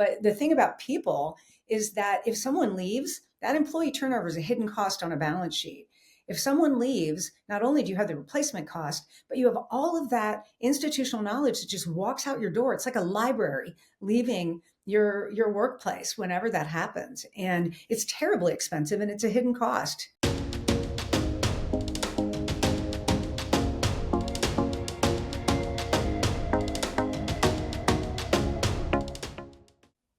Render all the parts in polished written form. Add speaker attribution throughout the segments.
Speaker 1: But the thing about people is that if someone leaves, that employee turnover is a hidden cost on a balance sheet. If someone leaves, not only do you have the replacement cost, but you have all of that institutional knowledge that just walks out your door. It's like a library leaving your workplace whenever that happens. And it's terribly expensive and it's a hidden cost.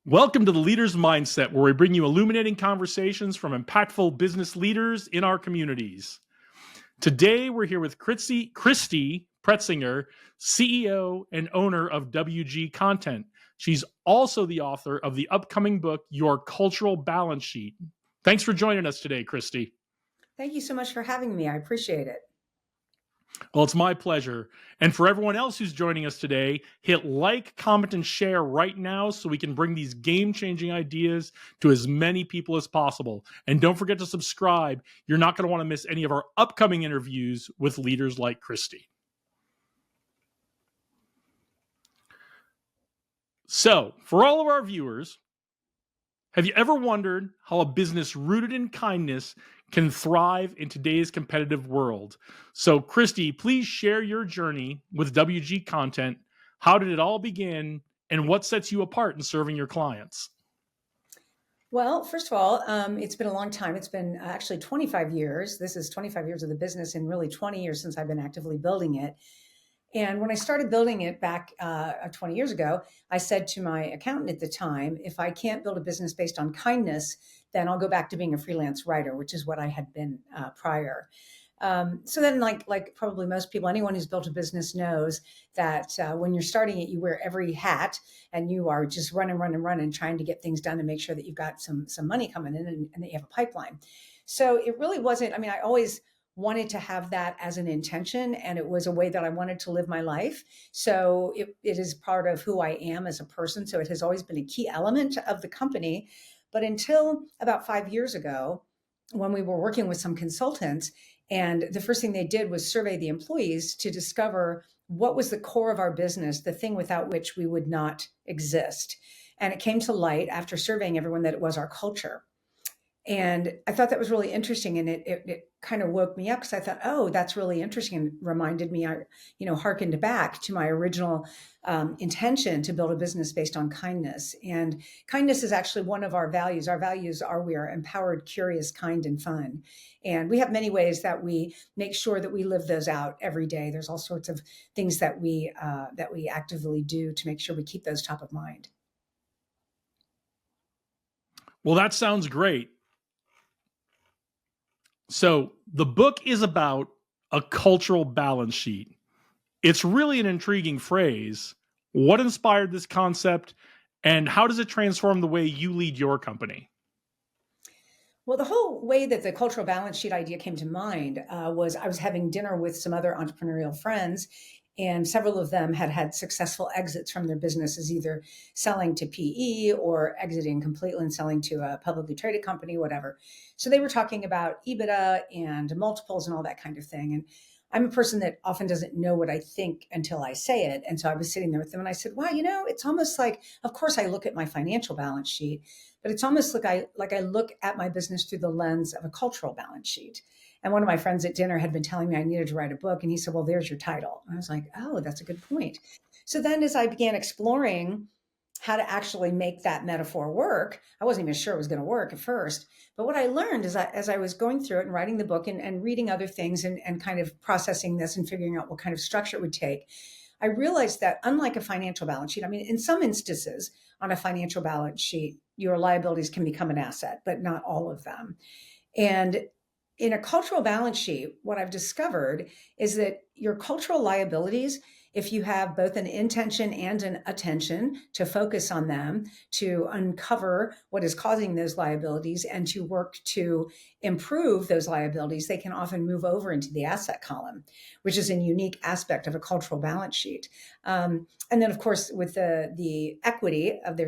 Speaker 2: Welcome to the Leader's Mindset, where we bring you illuminating conversations from impactful business leaders in our communities. Today, we're here with Christy Pretzinger, CEO and owner of WG Content. She's also the author of the upcoming book, Your Cultural Balance Sheet. Thanks for joining us today, Christy.
Speaker 1: Thank you so much for having me. I appreciate it.
Speaker 2: Well, it's my pleasure. And for everyone else who's joining us today, hit like, comment, and share right now so we can bring these game-changing ideas to as many people as possible. And don't forget to subscribe. You're not going to want to miss any of our upcoming interviews with leaders like Christy. So, for all of our viewers, have you ever wondered how a business rooted in kindness can thrive in today's competitive world? So, Christy, please share your journey with WG Content. How did it all begin, and what sets you apart in serving your clients?
Speaker 1: Well, first of all, it's been a long time. It's been actually 25 years. This is 25 years of the business and really 20 years since I've been actively building it. And when I started building it back 20 years ago, I said to my accountant at the time, if I can't build a business based on kindness, then I'll go back to being a freelance writer, which is what I had been prior. So then, like probably most people, anyone who's built a business knows that when you're starting it, you wear every hat and you are just running, trying to get things done and make sure that you've got some money coming in and that you have a pipeline. So it really wasn't, I always wanted to have that as an intention, and it was a way that I wanted to live my life. So it is part of who I am as a person. So it has always been a key element of the company. But until about 5 years ago, when we were working with some consultants, and the first thing they did was survey the employees to discover what was the core of our business, the thing without which we would not exist. And it came to light after surveying everyone that it was our culture. And I thought that was really interesting. And it kind of woke me up because I thought, oh, that's really interesting. And reminded me, harkened back to my original intention to build a business based on kindness. And kindness is actually one of our values. Our values are we are empowered, curious, kind, and fun. And we have many ways that we make sure that we live those out every day. There's all sorts of things that we actively do to make sure we keep those top of mind.
Speaker 2: Well, that sounds great. So the book is about a cultural balance sheet. It's really an intriguing phrase. What inspired this concept, and how does it transform the way you lead your company?
Speaker 1: Well, the whole way that the cultural balance sheet idea came to mind was I was having dinner with some other entrepreneurial friends, and several of them had had successful exits from their businesses, either selling to PE or exiting completely and selling to a publicly traded company, whatever. So they were talking about EBITDA and multiples and all that kind of thing. And I'm a person that often doesn't know what I think until I say it. And so I was sitting there with them and I said, wow, it's almost like, of course I look at my financial balance sheet, but it's almost like I look at my business through the lens of a cultural balance sheet. And one of my friends at dinner had been telling me I needed to write a book. And he said, well, there's your title. And I was like, oh, that's a good point. So then as I began exploring how to actually make that metaphor work, I wasn't even sure it was going to work at first. But what I learned is that as I was going through it and writing the book and reading other things and kind of processing this and figuring out what kind of structure it would take, I realized that unlike a financial balance sheet, in some instances on a financial balance sheet, your liabilities can become an asset, but not all of them. And in a cultural balance sheet, what I've discovered is that your cultural liabilities, if you have both an intention and an attention to focus on them, to uncover what is causing those liabilities and to work to improve those liabilities, they can often move over into the asset column, which is a unique aspect of a cultural balance sheet. And then, of course, with the equity of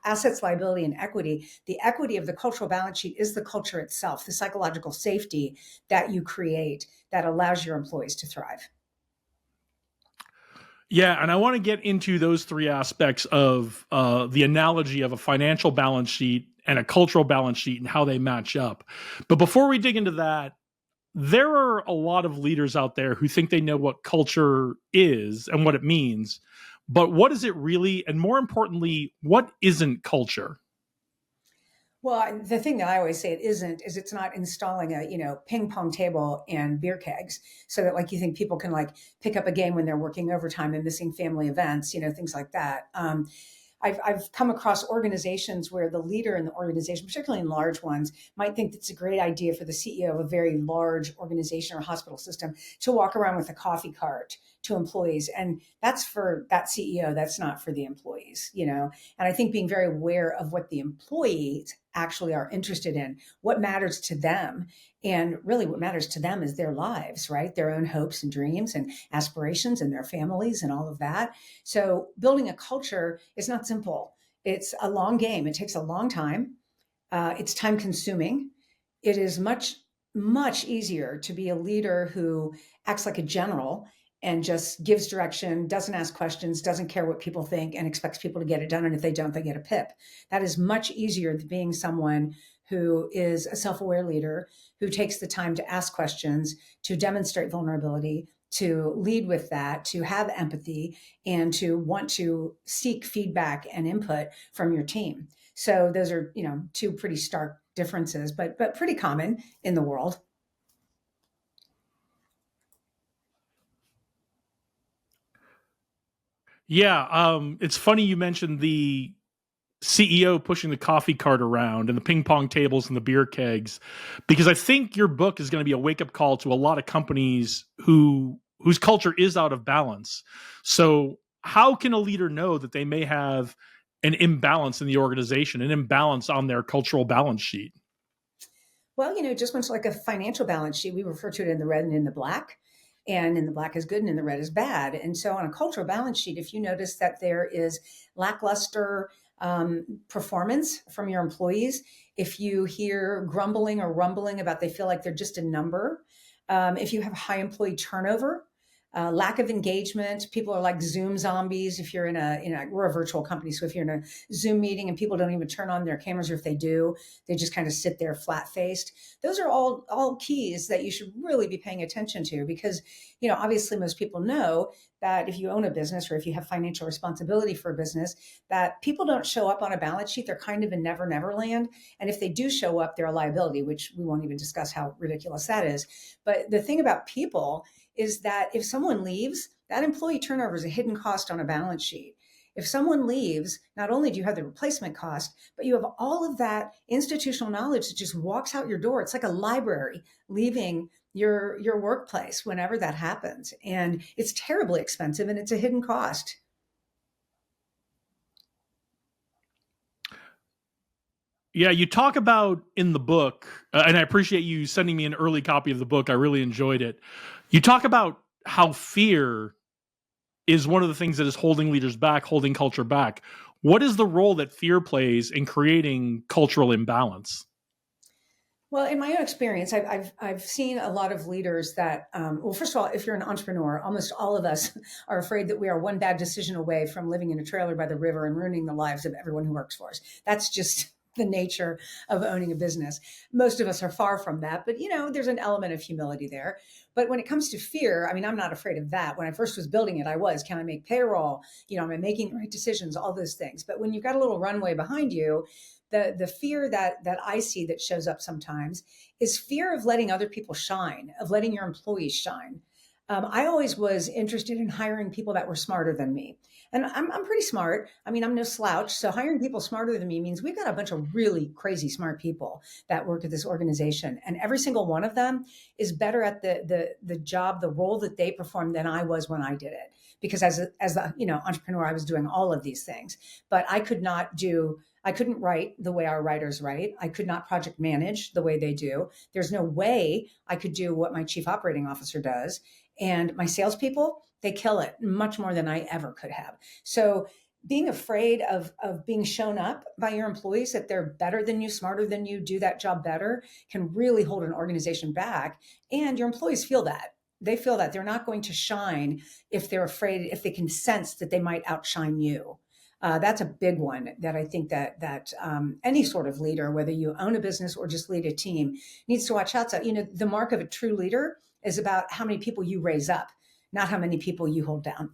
Speaker 1: assets, liability, and equity, the equity of the cultural balance sheet is the culture itself, the psychological safety that you create that allows your employees to thrive.
Speaker 2: Yeah, and I want to get into those three aspects of the analogy of a financial balance sheet and a cultural balance sheet and how they match up. But before we dig into that, there are a lot of leaders out there who think they know what culture is and what it means, but what is it really? And more importantly, what isn't culture?
Speaker 1: Well, the thing that I always say it isn't is it's not installing a, ping pong table and beer kegs so that like you think people can like pick up a game when they're working overtime and missing family events, things like that. I've come across organizations where the leader in the organization, particularly in large ones, might think it's a great idea for the CEO of a very large organization or hospital system to walk around with a coffee cart to employees. And that's for that CEO, that's not for the employees, And I think being very aware of what the employees actually are interested in, what matters to them. And really, what matters to them is their lives, right? Their own hopes and dreams and aspirations and their families and all of that. So, building a culture is not simple. It's a long game. It takes a long time. It's time consuming. It is much, much easier to be a leader who acts like a general and just gives direction, doesn't ask questions, doesn't care what people think, and expects people to get it done. And if they don't, they get a pip. That is much easier than being someone who is a self aware leader, who takes the time to ask questions, to demonstrate vulnerability, to lead with that, to have empathy, and to want to seek feedback and input from your team. So those are, two pretty stark differences, but pretty common in the world.
Speaker 2: Yeah, it's funny you mentioned the CEO pushing the coffee cart around and the ping pong tables and the beer kegs, because I think your book is going to be a wake up call to a lot of companies whose culture is out of balance. So, how can a leader know that they may have an imbalance in the organization, an imbalance on their cultural balance sheet?
Speaker 1: Well, just much like a financial balance sheet, we refer to it in the red and in the black. And in the black is good and in the red is bad. And so on a cultural balance sheet, if you notice that there is lackluster performance from your employees, if you hear grumbling or rumbling about they feel like they're just a number, if you have high employee turnover, lack of engagement, people are like Zoom zombies. If you're we're a virtual company, so if you're in a Zoom meeting and people don't even turn on their cameras, or if they do, they just kind of sit there flat faced. Those are all keys that you should really be paying attention to, because obviously most people know that if you own a business or if you have financial responsibility for a business, that people don't show up on a balance sheet. They're kind of in never land. And if they do show up, they're a liability, which we won't even discuss how ridiculous that is. But the thing about people is that if someone leaves, that employee turnover is a hidden cost on a balance sheet. If someone leaves, not only do you have the replacement cost, but you have all of that institutional knowledge that just walks out your door. It's like a library leaving your workplace whenever that happens. And it's terribly expensive and it's a hidden cost.
Speaker 2: Yeah, you talk about in the book, and I appreciate you sending me an early copy of the book. I really enjoyed it. You talk about how fear is one of the things that is holding leaders back, holding culture back. What is the role that fear plays in creating cultural imbalance?
Speaker 1: Well, in my own experience, I've seen a lot of leaders that, well, first of all, if you're an entrepreneur, almost all of us are afraid that we are one bad decision away from living in a trailer by the river and ruining the lives of everyone who works for us. That's just the nature of owning a business. Most of us are far from that, but there's an element of humility there. But when it comes to fear, I mean, I'm not afraid of that. When I first was building it, I was, can I make payroll? Am I making the right decisions? All those things. But when you've got a little runway behind you, the fear that I see that shows up sometimes is fear of letting other people shine, of letting your employees shine. I always was interested in hiring people that were smarter than me. And I'm pretty smart. I mean, I'm no slouch. So hiring people smarter than me means we've got a bunch of really crazy smart people that work at this organization. And every single one of them is better at the job, the role that they perform than I was when I did it. Because as the entrepreneur, I was doing all of these things, but I couldn't write the way our writers write. I could not project manage the way they do. There's no way I could do what my chief operating officer does. And my salespeople, they kill it much more than I ever could have. So being afraid of being shown up by your employees that they're better than you, smarter than you, do that job better, can really hold an organization back. And your employees feel that. they feel that they're not going to shine if they're afraid, if they can sense that they might outshine you. That's a big one that I think that any sort of leader, whether you own a business or just lead a team, needs to watch out. So, the mark of a true leader is about how many people you raise up, not how many people you hold down.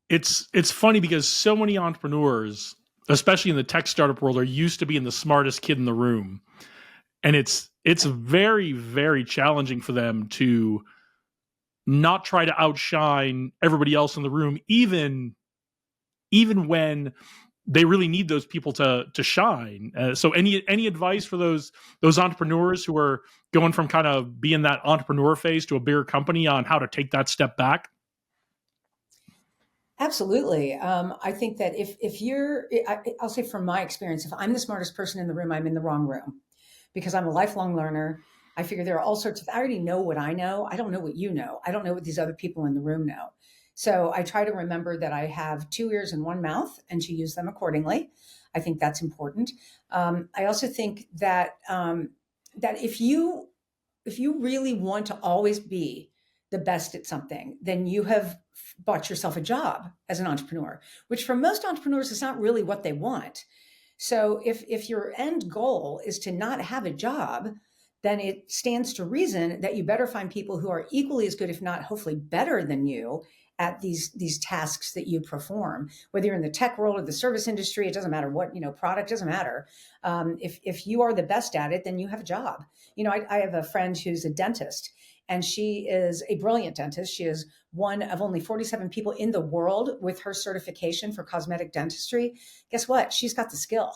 Speaker 2: It's funny because so many entrepreneurs, especially in the tech startup world, are used to being the smartest kid in the room, and it's very, very challenging for them to not try to outshine everybody else in the room, even when they really need those people to shine. So any advice for those entrepreneurs who are going from kind of being that entrepreneur phase to a bigger company on how to take that step back?
Speaker 1: Absolutely. I think that if you're, I'll say from my experience, if I'm the smartest person in the room, I'm in the wrong room because I'm a lifelong learner. I figure there are all sorts of, I already know what I know. I don't know what you know. I don't know what these other people in the room know. So I try to remember that I have two ears and one mouth and to use them accordingly. I think that's important. I also think that, that if you really want to always be the best at something, then you have bought yourself a job as an entrepreneur, which for most entrepreneurs is not really what they want. So if your end goal is to not have a job, then it stands to reason that you better find people who are equally as good, if not hopefully better than you at these tasks that you perform, whether you're in the tech world or the service industry. It doesn't matter what, product doesn't matter. If you are the best at it, then you have a job. I have a friend who's a dentist, and she is a brilliant dentist. She is one of only 47 people in the world with her certification for cosmetic dentistry. Guess what? She's got the skill.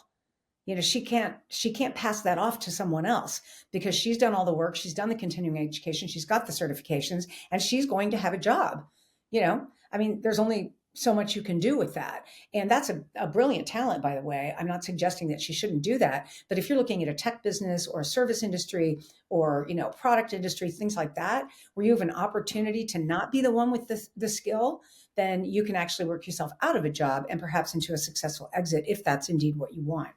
Speaker 1: She can't pass that off to someone else because she's done all the work. She's done the continuing education. She's got the certifications, and she's going to have a job. There's only so much you can do with that. And that's a brilliant talent, by the way. I'm not suggesting that she shouldn't do that. But if you're looking at a tech business or a service industry or, product industry, things like that, where you have an opportunity to not be the one with the skill, then you can actually work yourself out of a job and perhaps into a successful exit if that's indeed what you want.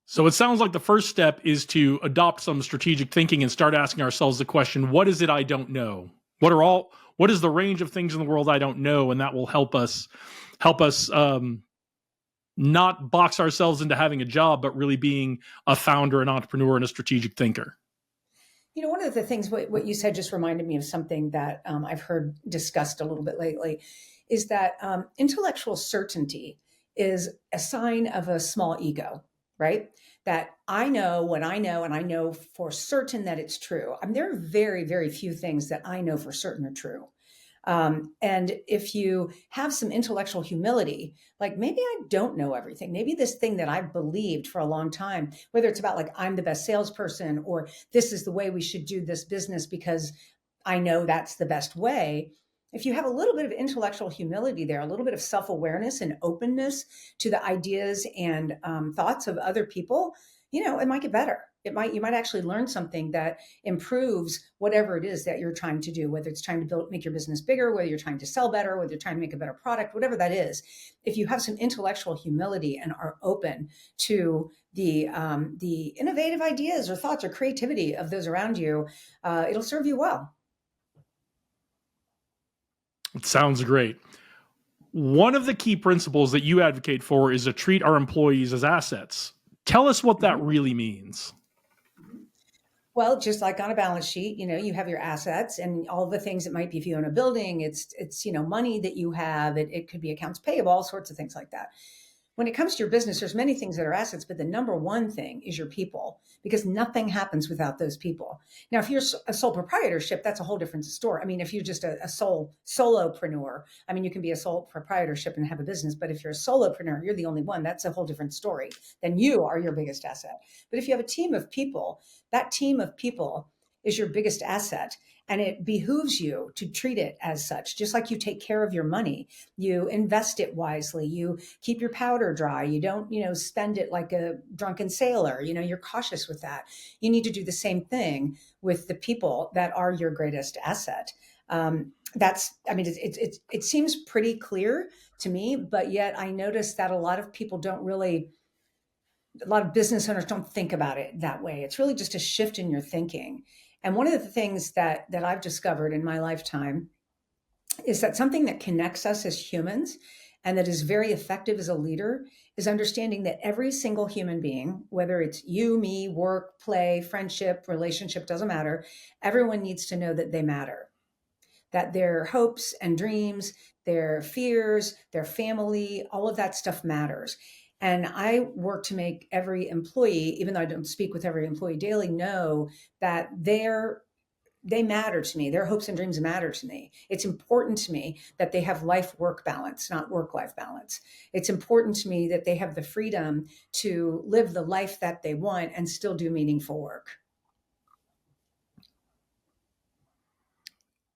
Speaker 2: So it sounds like the first step is to adopt some strategic thinking and start asking ourselves the question, what is it I don't know? What is the range of things in the world I don't know? And that will help us not box ourselves into having a job, but really being a founder, an entrepreneur, and a strategic thinker.
Speaker 1: One of the things what you said just reminded me of something that I've heard discussed a little bit lately, is that intellectual certainty is a sign of a small ego, right? That I know what I know, and I know for certain that it's true. There are very, very few things that I know for certain are true. And if you have some intellectual humility, like maybe I don't know everything, maybe this thing that I've believed for a long time, whether it's about like I'm the best salesperson or this is the way we should do this business because I know that's the best way. If you have a little bit of intellectual humility there, a little bit of self-awareness and openness to the ideas and thoughts of other people, it might get better. You might actually learn something that improves whatever it is that you're trying to do, whether it's trying to make your business bigger, whether you're trying to sell better, whether you're trying to make a better product, whatever that is. If you have some intellectual humility and are open to the innovative ideas or thoughts or creativity of those around you, it'll serve you well.
Speaker 2: It sounds great. One of the key principles that you advocate for is to treat our employees as assets. Tell us what that really means.
Speaker 1: Well, just like on a balance sheet, you have your assets and all the things it might be. If you own a building, it's money that you have. It could be accounts payable, all sorts of things like that. When it comes to your business, there's many things that are assets, but the number one thing is your people, because nothing happens without those people. Now, if you're a sole proprietorship, that's a whole different story. If you're just a solopreneur, you can be a sole proprietorship and have a business, but if you're a solopreneur, you're the only one, that's a whole different story. Then you are your biggest asset. But if you have a team of people, that team of people is your biggest asset. And it behooves you to treat it as such, just like you take care of your money. You invest it wisely. You keep your powder dry. You don't, spend it like a drunken sailor. You're cautious with that. You need to do the same thing with the people that are your greatest asset. It seems pretty clear to me, but yet I noticed that a lot of people don't really, a lot of business owners don't think about it that way. It's really just a shift in your thinking. And one of the things that I've discovered in my lifetime is that something that connects us as humans and that is very effective as a leader is understanding that every single human being, whether it's you, me, work, play, friendship, relationship, doesn't matter, everyone needs to know that they matter, that their hopes and dreams, their fears, their family, all of that stuff matters. And I work to make every employee, even though I don't speak with every employee daily, know that they matter to me. Their hopes and dreams matter to me. It's important to me that they have life work balance, not work life balance. It's important to me that they have the freedom to live the life that they want and still do meaningful work.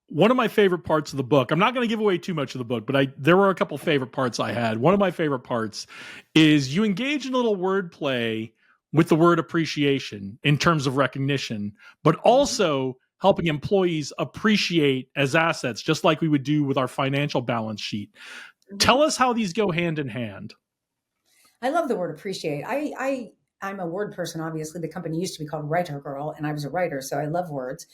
Speaker 2: One of my favorite parts of the book, I'm not going to give away too much of the book, but there were a couple favorite parts I had. One of my favorite parts is you engage in a little wordplay with the word appreciation in terms of recognition, but also helping employees appreciate as assets, just like we would do with our financial balance sheet. Mm-hmm. Tell us how these go hand in hand.
Speaker 1: I love the word appreciate. I'm a word person, obviously. The company used to be called Writer Girl, and I was a writer, so I love words.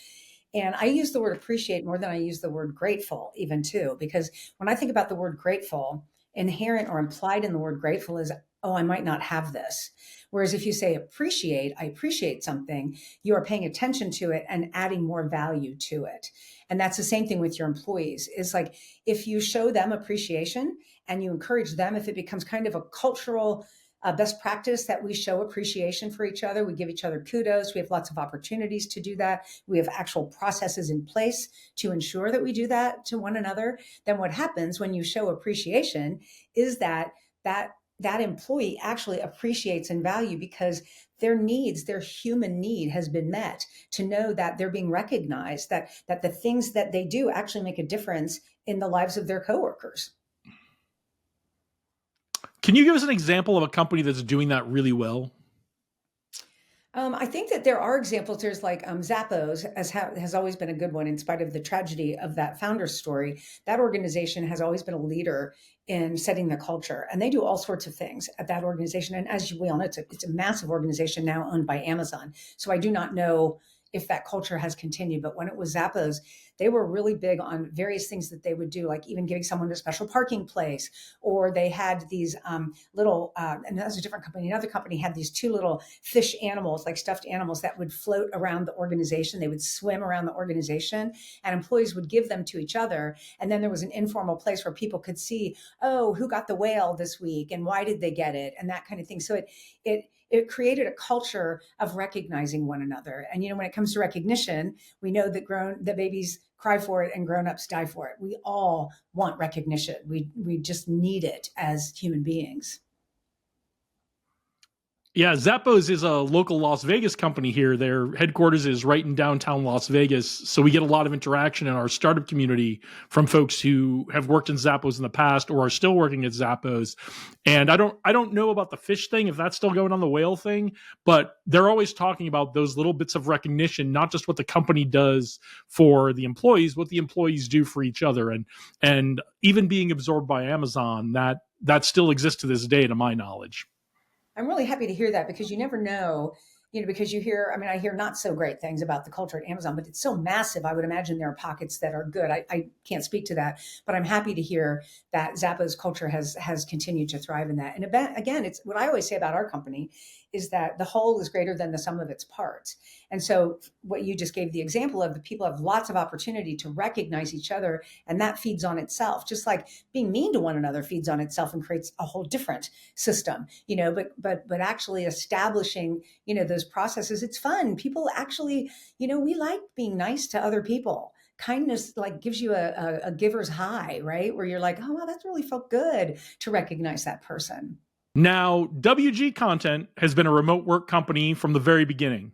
Speaker 1: And I use the word appreciate more than I use the word grateful, even too, because when I think about the word grateful, inherent or implied in the word grateful is, oh, I might not have this. Whereas if you say appreciate, I appreciate something, you are paying attention to it and adding more value to it. And that's the same thing with your employees. It's like if you show them appreciation and you encourage them, if it becomes kind of a cultural best practice that we show appreciation for each other. We give each other kudos. We have lots of opportunities to do that. We have actual processes in place to ensure that we do that to one another. Then what happens when you show appreciation is that employee actually appreciates and value because their needs, their human need has been met to know that they're being recognized, that the things that they do actually make a difference in the lives of their coworkers.
Speaker 2: Can you give us an example of a company that's doing that really well?
Speaker 1: I think that there are examples. There's like Zappos has always been a good one in spite of the tragedy of that founder's story. That organization has always been a leader in setting the culture, and they do all sorts of things at that organization. And as we all know, it's a massive organization now owned by Amazon. So I do not know if that culture has continued, but when it was Zappos, they were really big on various things that they would do, like even giving someone a special parking place, or they had these little, and that was a different company. Another company had these two little fish animals, like stuffed animals that would float around the organization. They would swim around the organization and employees would give them to each other. And then there was an informal place where people could see, oh, who got the whale this week and why did they get it? And that kind of thing. So it created a culture of recognizing one another. And, when it comes to recognition, we know that babies cry for it and grown-ups die for it. We all want recognition. We just need it as human beings.
Speaker 2: Yeah, Zappos is a local Las Vegas company here. Their headquarters is right in downtown Las Vegas. So we get a lot of interaction in our startup community from folks who have worked in Zappos in the past or are still working at Zappos. And I don't know about the fish thing, if that's still going on, the whale thing, but they're always talking about those little bits of recognition, not just what the company does for the employees, what the employees do for each other. And even being absorbed by Amazon, that still exists to this day, to my knowledge.
Speaker 1: I'm really happy to hear that because you never know, because I hear not so great things about the culture at Amazon, but it's so massive. I would imagine there are pockets that are good. I can't speak to that, but I'm happy to hear that Zappos culture has continued to thrive in that. And again, it's what I always say about our company is that the whole is greater than the sum of its parts. And so what you just gave the example of, the people have lots of opportunity to recognize each other, and that feeds on itself, just like being mean to one another feeds on itself and creates a whole different system, but actually establishing, those processes, it's fun. People actually, we like being nice to other people. Kindness gives you a giver's high, right? Where you're like, oh, wow, that really felt good to recognize that person.
Speaker 2: Now, WG Content has been a remote work company from the very beginning.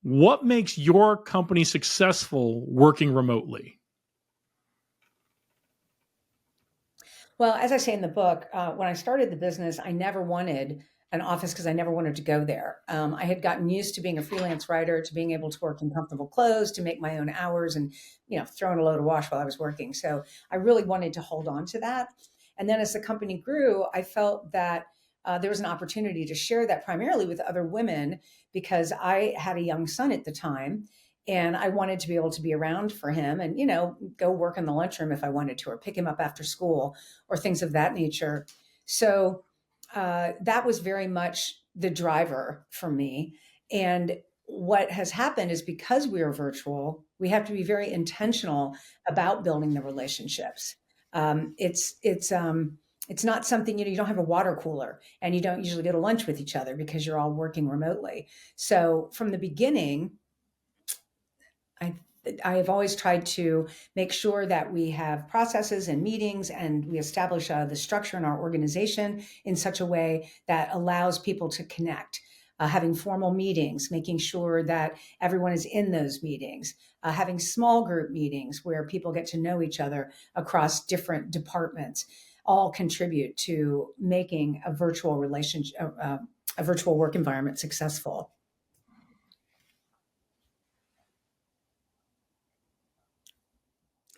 Speaker 2: What makes your company successful working remotely?
Speaker 1: Well, as I say in the book, when I started the business, I never wanted an office because I never wanted to go there. I had gotten used to being a freelance writer, to being able to work in comfortable clothes, to make my own hours and, throw in a load of wash while I was working. So I really wanted to hold on to that. And then as the company grew, I felt that there was an opportunity to share that primarily with other women because I had a young son at the time. And I wanted to be able to be around for him and, go work in the lunchroom if I wanted to, or pick him up after school or things of that nature. So that was very much the driver for me. And what has happened is because we are virtual, we have to be very intentional about building the relationships. It's not something, you don't have a water cooler and you don't usually go to lunch with each other because you're all working remotely. So from the beginning, I have always tried to make sure that we have processes and meetings and we establish the structure in our organization in such a way that allows people to connect, having formal meetings, making sure that everyone is in those meetings, having small group meetings where people get to know each other across different departments, all contribute to making a virtual relationship, a virtual work environment successful.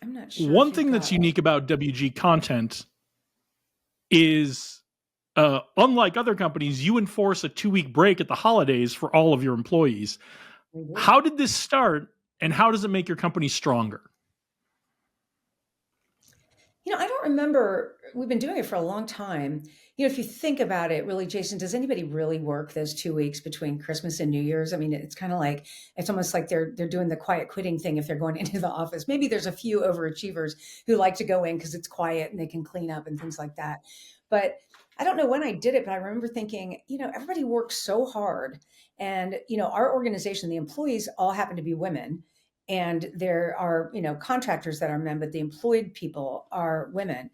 Speaker 1: I'm not sure.
Speaker 2: One thing that's unique about WG Content is, unlike other companies, you enforce a 2-week break at the holidays for all of your employees. How did this start, and how does it make your company stronger?
Speaker 1: I don't remember. We've been doing it for a long time. If you think about it, really, Jason, does anybody really work those 2 weeks between Christmas and New Year's? I mean, it's kind of like, it's almost like they're doing the quiet quitting thing if they're going into the office. Maybe there's a few overachievers who like to go in because it's quiet and they can clean up and things like that. But I don't know when I did it, but I remember thinking, everybody works so hard. And, our organization, the employees all happen to be women. And there are, contractors that are men, but the employed people are women.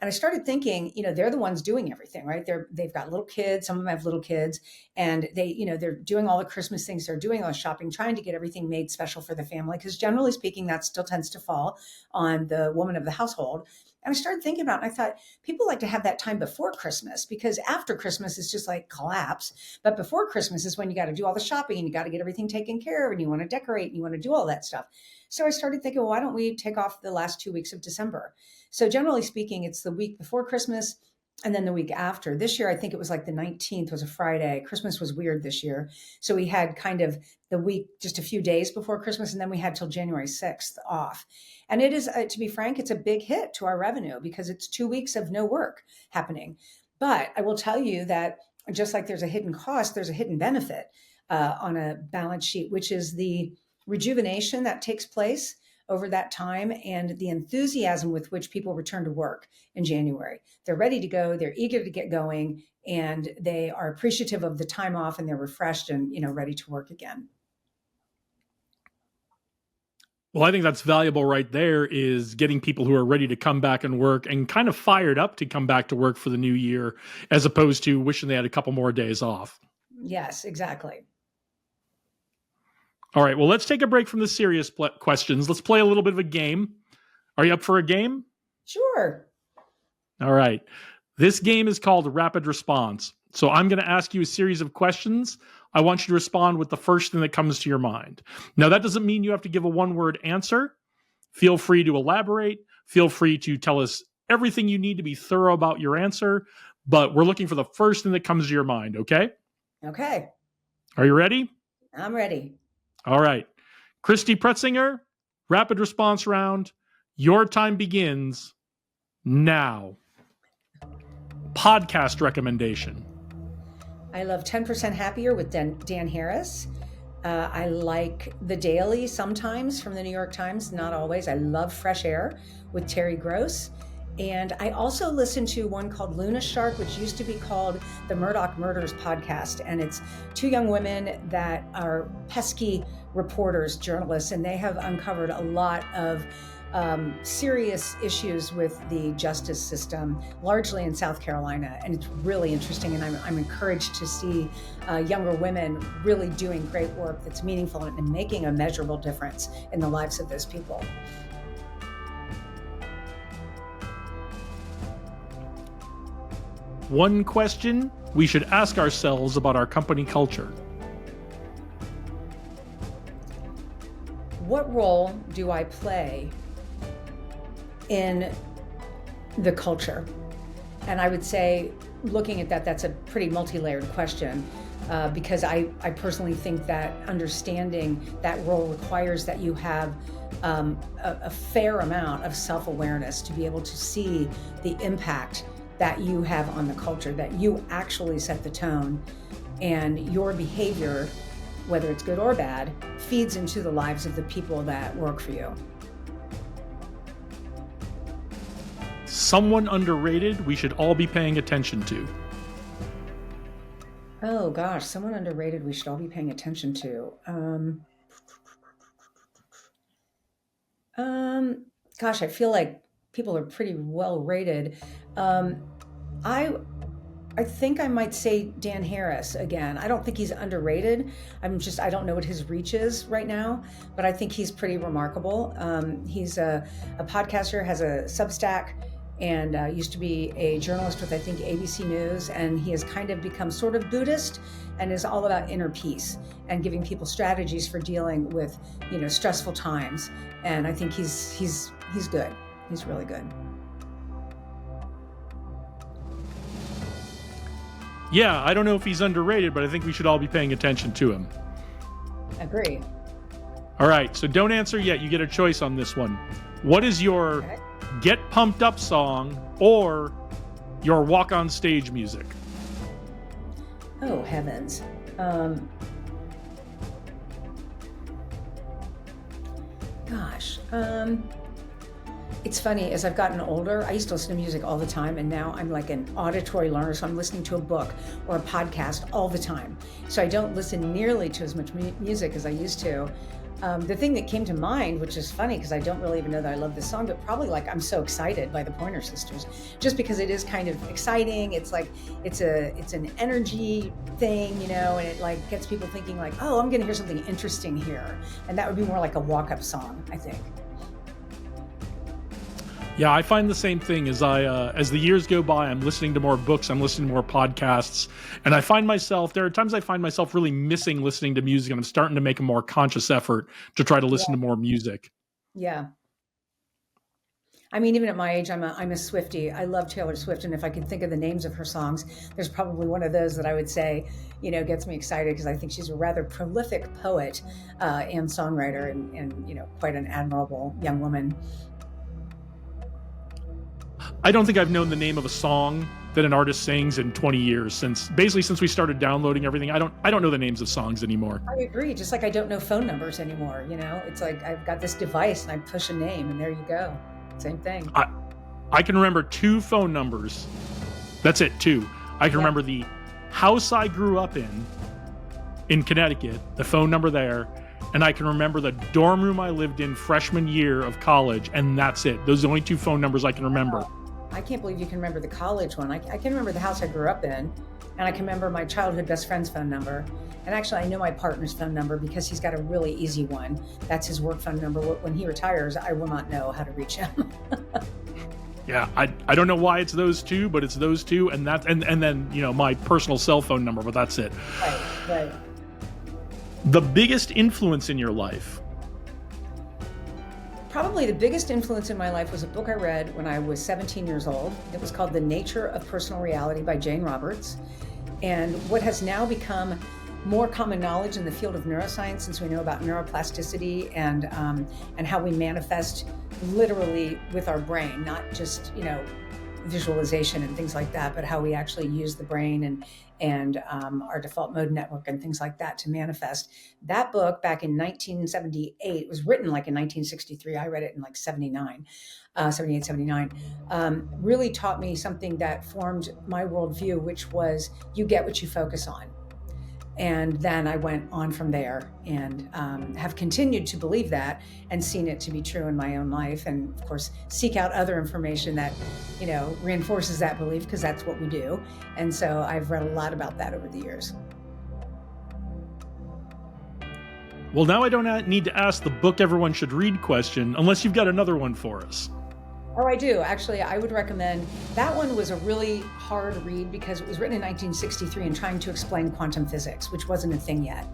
Speaker 1: And I started thinking, they're the ones doing everything, right? They've got little kids. Some of them have little kids, and they're doing all the Christmas things. They're doing all the shopping, trying to get everything made special for the family. Because generally speaking, that still tends to fall on the woman of the household. And I started thinking about it, and I thought people like to have that time before Christmas, because after Christmas is just like collapse. But before Christmas is when you got to do all the shopping and you got to get everything taken care of and you want to decorate and you want to do all that stuff. So I started thinking, well, why don't we take off the last 2 weeks of December? So generally speaking, it's the week before Christmas and then the week after. This year, I think it was like the 19th was a Friday. Christmas was weird this year. So we had kind of the week, just a few days before Christmas, and then we had till January 6th off. And it is, to be frank, it's a big hit to our revenue because it's 2 weeks of no work happening. But I will tell you that just like there's a hidden cost, there's a hidden benefit on a balance sheet, which is the rejuvenation that takes place over that time and the enthusiasm with which people return to work in January. They're ready to go, they're eager to get going, and they are appreciative of the time off, and they're refreshed and ready to work again.
Speaker 2: Well, I think that's valuable right there, is getting people who are ready to come back and work and kind of fired up to come back to work for the new year, as opposed to wishing they had a couple more days off.
Speaker 1: Yes, exactly.
Speaker 2: All right, well, let's take a break from the serious questions. Let's play a little bit of a game. Are you up for a game?
Speaker 1: Sure.
Speaker 2: All right. This game is called Rapid Response. So I'm going to ask you a series of questions. I want you to respond with the first thing that comes to your mind. Now, that doesn't mean you have to give a one-word answer. Feel free to elaborate. Feel free to tell us everything you need to be thorough about your answer. But we're looking for the first thing that comes to your mind, okay?
Speaker 1: Okay.
Speaker 2: Are you ready?
Speaker 1: I'm ready.
Speaker 2: All right. Christy Pretzinger, rapid response round. Your time begins now. Podcast recommendation.
Speaker 1: I love 10% Happier with Dan Harris. I like The Daily sometimes from the New York Times, not always. I love Fresh Air with Terry Gross. And I also listen to one called Luna Shark, which used to be called the Murdoch Murders podcast. And it's two young women that are pesky reporters, journalists, and they have uncovered a lot of serious issues with the justice system, largely in South Carolina. And it's really interesting. And I'm encouraged to see younger women really doing great work that's meaningful and making a measurable difference in the lives of those people.
Speaker 2: One question we should ask ourselves about our company culture.
Speaker 1: What role do I play in the culture? And I would say, looking at that, that's a pretty multi-layered question. Because I personally think that understanding that role requires that you have a fair amount of self-awareness to be able to see the impact that you have on the culture, that you actually set the tone, and your behavior, whether it's good or bad, feeds into the lives of the people that work for you.
Speaker 2: Someone underrated we should all be paying attention to.
Speaker 1: Oh gosh, someone underrated we should all be paying attention to. Gosh, I feel like people are pretty well rated. Um, I I think I might say Dan Harris again. I don't think he's underrated. I don't know what his reach is right now, but I think he's pretty remarkable. He's a podcaster, has a Substack, and used to be a journalist with, I think, ABC News. And he has kind of become sort of Buddhist and is all about inner peace and giving people strategies for dealing with, stressful times. And I think he's good. He's really good.
Speaker 2: Yeah, I don't know if he's underrated, but I think we should all be paying attention to him.
Speaker 1: Agree.
Speaker 2: All right, so don't answer yet. You get a choice on this one. What is your get pumped up song or your walk on stage music?
Speaker 1: Oh, heavens. It's funny, as I've gotten older, I used to listen to music all the time, and now I'm like an auditory learner, so I'm listening to a book or a podcast all the time. So I don't listen nearly to as much music as I used to. The thing that came to mind, which is funny because I don't really even know that I love this song, but probably like I'm So Excited by the Pointer Sisters, just because it is kind of exciting. It's like, it's an energy thing, and it like gets people thinking like, oh, I'm gonna hear something interesting here. And that would be more like a walk-up song, I think.
Speaker 2: Yeah, I find the same thing as as the years go by, I'm listening to more books, I'm listening to more podcasts, and there are times I find myself really missing listening to music, and I'm starting to make a more conscious effort to try to listen to more music.
Speaker 1: Yeah. I mean, even at my age, I'm a Swiftie. I love Taylor Swift, and if I could think of the names of her songs, there's probably one of those that I would say, gets me excited because I think she's a rather prolific poet and songwriter, and quite an admirable young woman.
Speaker 2: I don't think I've known the name of a song that an artist sings in 20 years since we started downloading everything. I don't know the names of songs anymore.
Speaker 1: I agree. Just like I don't know phone numbers anymore. It's like I've got this device and I push a name and there you go. Same thing.
Speaker 2: I can remember 2 phone numbers. That's it, 2. I can remember the house I grew up in Connecticut, the phone number there, and I can remember the dorm room I lived in freshman year of college, and that's it. Those are the only 2 phone numbers I can remember.
Speaker 1: I can't believe you can remember the college one. I can remember the house I grew up in, and I can remember my childhood best friend's phone number. And actually, I know my partner's phone number because he's got a really easy one. That's his work phone number. When he retires, I will not know how to reach him.
Speaker 2: Yeah, I don't know why it's those 2, but it's those 2, and then my personal cell phone number, but that's it.
Speaker 1: Right.
Speaker 2: The biggest influence in your life?
Speaker 1: Probably the biggest influence in my life was a book I read when I was 17 years old. It was called The Nature of Personal Reality by Jane Roberts. And what has now become more common knowledge in the field of neuroscience, since we know about neuroplasticity and how we manifest literally with our brain, not just visualization and things like that, but how we actually use the brain and our default mode network and things like that to manifest. That book back in 1978 was written like in 1963. I read it in like 78, 79, really taught me something that formed my worldview, which was you get what you focus on. And then I went on from there and have continued to believe that and seen it to be true in my own life. And of course, seek out other information that, reinforces that belief, because that's what we do. And so I've read a lot about that over the years.
Speaker 2: Well, now I don't need to ask the book everyone should read question, unless you've got another one for us.
Speaker 1: Oh, I do. Actually, I would recommend, that one was a really hard read because it was written in 1963 and trying to explain quantum physics, which wasn't a thing yet.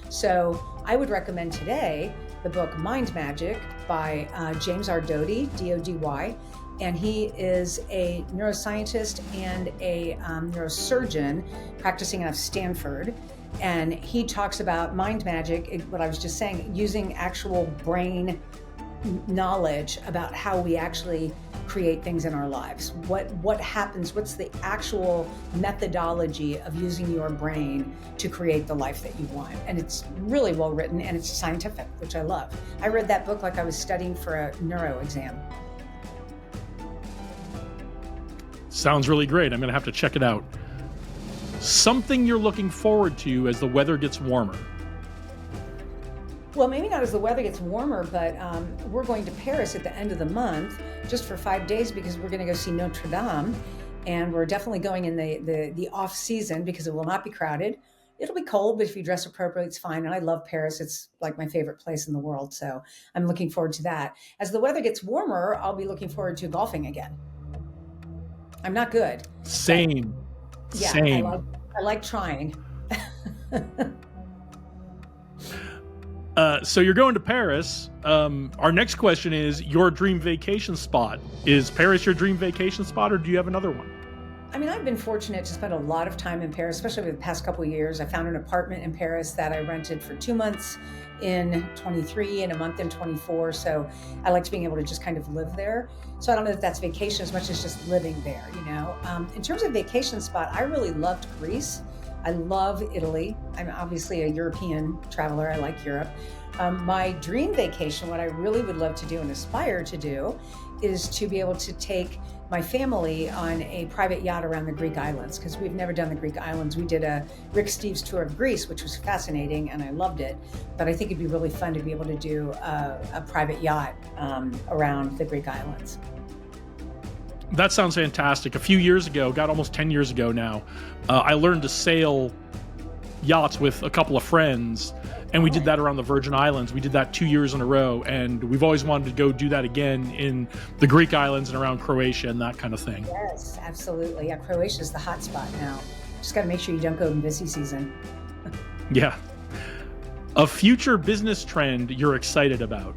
Speaker 1: So I would recommend today the book Mind Magic by James R. Doty, D-O-D-Y. and he is a neuroscientist and a neurosurgeon practicing out of Stanford. And he talks about mind magic, what I was just saying, using actual brain knowledge about how we actually create things in our lives. What happens, what's the actual methodology of using your brain to create the life that you want. And it's really well written, and it's scientific, which I love. I read that book like I was studying for a neuro exam.
Speaker 2: Sounds really great. I'm going to have to check it out. Something you're looking forward to as the weather gets warmer.
Speaker 1: Well, maybe not as the weather gets warmer, but we're going to Paris at the end of the month just for 5 days because we're going to go see Notre Dame. And we're definitely going in the off season because it will not be crowded. It'll be cold, but if you dress appropriately, it's fine. And I love Paris. It's like my favorite place in the world. So I'm looking forward to that. As the weather gets warmer, I'll be looking forward to golfing again. I'm not good.
Speaker 2: Same.
Speaker 1: Yeah,
Speaker 2: Same.
Speaker 1: I like trying.
Speaker 2: So you're going to Paris. Our next question is your dream vacation spot. Is Paris your dream vacation spot, or do you have another one?
Speaker 1: I mean, I've been fortunate to spend a lot of time in Paris, especially over the past couple of years. I found an apartment in Paris that I rented for 2 months in 23 and a month in 24. So I liked being able to just kind of live there. So I don't know if that's vacation as much as just living there, you know. In terms of vacation spot, I really loved Greece. I love Italy. I'm obviously a European traveler. I like Europe. My dream vacation, what I really would love to do and aspire to do, is to be able to take my family on a private yacht around the Greek islands, because we've never done the Greek islands. We did a Rick Steves tour of Greece, which was fascinating, and I loved it. But I think it'd be really fun to be able to do a private yacht around the Greek islands.
Speaker 2: That sounds fantastic. A few years ago, got almost 10 years ago now, I learned to sail yachts with a couple of friends, and we did that around the Virgin Islands. We did that 2 years in a row, and we've always wanted to go do that again in the Greek islands and around Croatia and that kind of thing.
Speaker 1: Yes, absolutely. Yeah, Croatia's the hot spot now. Just got to make sure you don't go in busy season.
Speaker 2: Yeah. A future business trend you're excited about?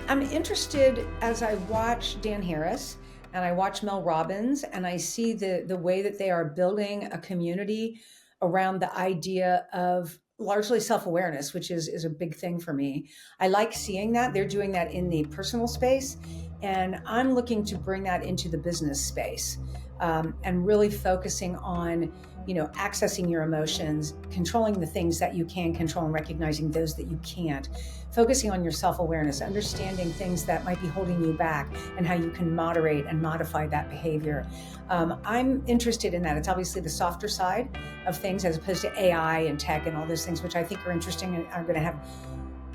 Speaker 1: I'm interested as I watch Dan Harris and I watch Mel Robbins, and I see the way that they are building a community around the idea of largely self-awareness, which is a big thing for me. I like seeing that. They're doing that in the personal space, and I'm looking to bring that into the business space, and really focusing on, you know, accessing your emotions, controlling the things that you can control and recognizing those that you can't, focusing on your self-awareness, understanding things that might be holding you back and how you can moderate and modify that behavior. I'm interested in that. It's obviously the softer side of things as opposed to AI and tech and all those things, which I think are interesting and are going to have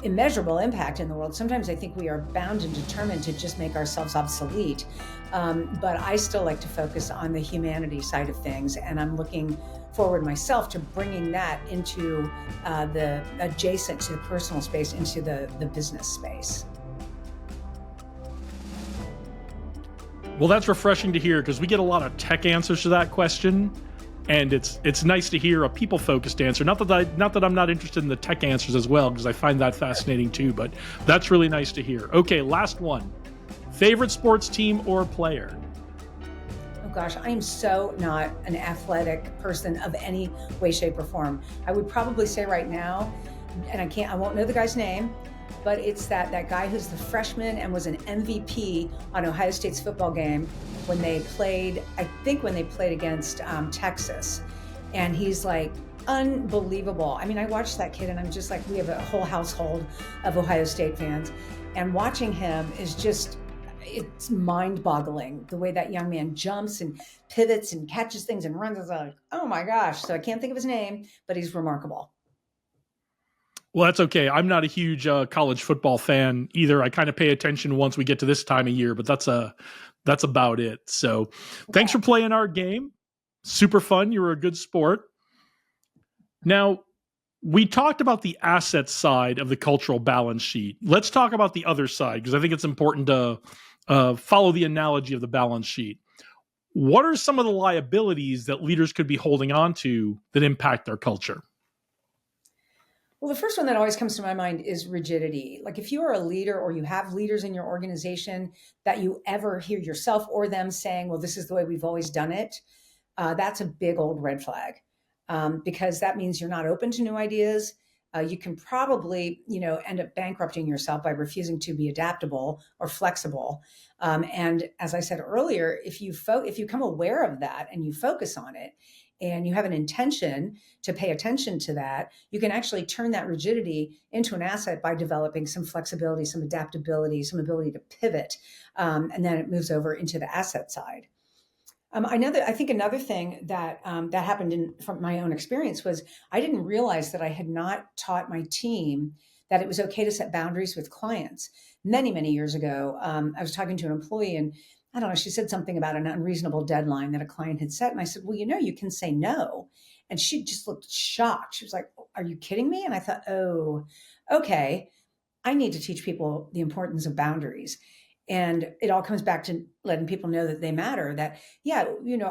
Speaker 1: immeasurable impact in the world. Sometimes I think we are bound and determined to just make ourselves obsolete. But I still like to focus on the humanity side of things. And I'm looking forward myself to bringing that into the adjacent to the personal space, into the business space.
Speaker 2: Well, that's refreshing to hear, because we get a lot of tech answers to that question. And it's nice to hear a people-focused answer. Not that I'm not interested in the tech answers as well, because I find that fascinating too, but that's really nice to hear. Okay, last one. Favorite sports team or player?
Speaker 1: Oh gosh, I am so not an athletic person of any way, shape, or form. I would probably say right now, and I won't know the guy's name, but it's that guy who's the freshman and was an MVP on Ohio State's football game when they played, I think when they played against Texas. And he's like unbelievable. I mean, I watched that kid and I'm just like, we have a whole household of Ohio State fans. And watching him is just, it's mind-boggling the way that young man jumps and pivots and catches things and runs. It's like, oh my gosh. So I can't think of his name, but he's remarkable.
Speaker 2: Well, that's okay. I'm not a huge college football fan either. I kind of pay attention once we get to this time of year, but that's about it. So thanks for playing our game. Super fun. You were a good sport. Now, we talked about the asset side of the cultural balance sheet. Let's talk about the other side, because I think it's important to follow the analogy of the balance sheet. What are some of the liabilities that leaders could be holding on to that impact their culture?
Speaker 1: Well, the first one that always comes to my mind is rigidity. Like if you are a leader or you have leaders in your organization that you ever hear yourself or them saying, well, this is the way we've always done it, that's a big old red flag, because that means you're not open to new ideas. You can probably, end up bankrupting yourself by refusing to be adaptable or flexible. And as I said earlier, if you become aware of that and you focus on it, and you have an intention to pay attention to that, you can actually turn that rigidity into an asset by developing some flexibility, some adaptability, some ability to pivot, and then it moves over into the asset side. I think another thing that happened from my own experience was I didn't realize that I had not taught my team that it was okay to set boundaries with clients. Many years ago, I was talking to an employee, and I don't know, she said something about an unreasonable deadline that a client had set, and I said, "Well, you can say no." And she just looked shocked. She was like, "Are you kidding me?" And I thought, "Oh, okay. I need to teach people the importance of boundaries." And it all comes back to letting people know that they matter. That, yeah,